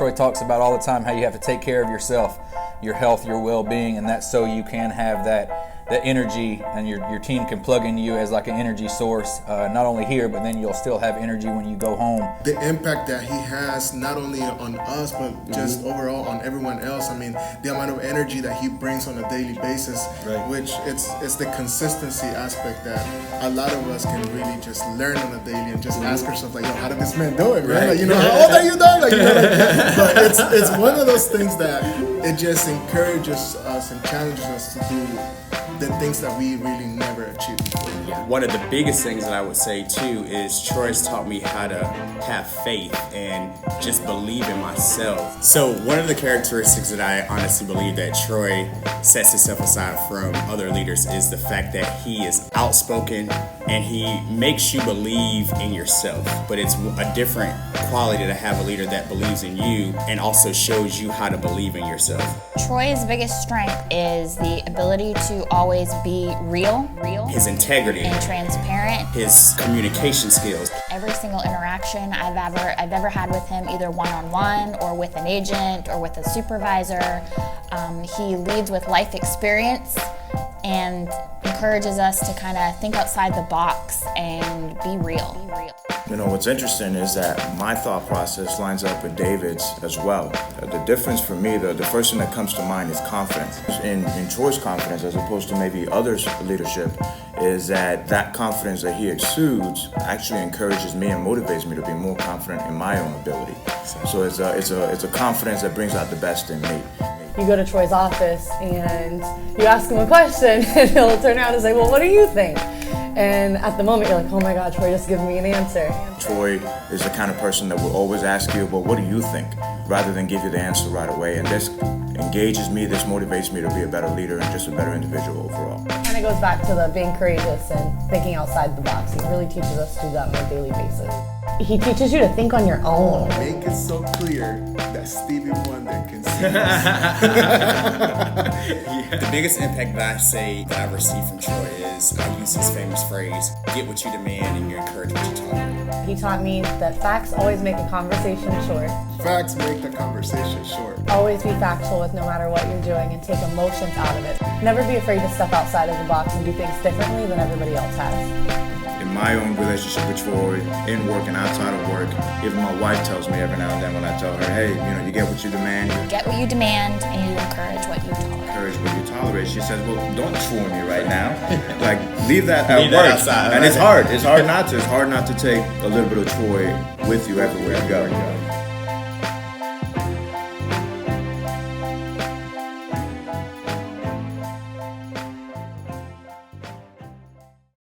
Troy talks about all the time how you have to take care of yourself, your health, your well-being, and that's so you can have that energy, and your team can plug in you as like an energy source, not only here, but then you'll still have energy when you go home. The impact that he has, not only on us, but just overall on everyone else. I mean, the amount of energy that he brings on a daily basis, which it's the consistency aspect that a lot of us can really just learn on a daily and just ask ourselves, like, yo, how did this man do it, man? Like, you know, how old are you, dog? Like, you know, like, but it's one of those things that it just encourages us and challenges us to do the things that we really never achieved before. One of the biggest things that I would say too is Troy's taught me how to have faith and just believe in myself. So one of the characteristics that I honestly believe that Troy sets himself aside from other leaders is the fact that he is outspoken and he makes you believe in yourself. But it's a different quality to have a leader that believes in you and also shows you how to believe in yourself. Troy's biggest strength is the ability to always be real, his integrity, and transparent, his communication skills. Every single interaction I've ever had with him, either one-on-one or with an agent or with a supervisor, he leads with life experience and encourages us to kind of think outside the box and be real. You know, what's interesting is that my thought process lines up with David's as well. The difference for me, the first thing that comes to mind is confidence. In Troy's confidence, as opposed to maybe others' leadership, is that confidence that he exudes actually encourages me and motivates me to be more confident in my own ability. So it's a confidence that brings out the best in me. You go to Troy's office and you ask him a question and he'll turn around and say, well, what do you think? And at the moment you're like, oh my God, Troy just gave me an answer. Troy is the kind of person that will always ask you, well, what do you think? Rather than give you the answer right away. And this engages me, this motivates me to be a better leader and just a better individual overall. And it goes back to the being courageous and thinking outside the box. He really teaches us to do that on a daily basis. He teaches you to think on your own. Make it so clear that Stevie Wonder can see us. The biggest impact that I say that I've received from Troy is I use his famous phrase, get what you demand and you encourage what you tolerate. He taught me that facts always make a conversation short. Facts make the conversation short. Always be factual with no matter what you're doing and take emotions out of it. Never be afraid to step outside of the box and do things differently than everybody else has. In my own relationship with Troy, in work and outside of work, even my wife tells me every now and then when I tell her, hey, you know, you get what you demand. You get what you demand and you encourage what you tolerate. Encourage what you tolerate. She says, well, don't chew on me right now. Like, leave that at work. Outside, and it's hard. It's hard not to. It's hard not to take a little bit of Troy with you everywhere you go.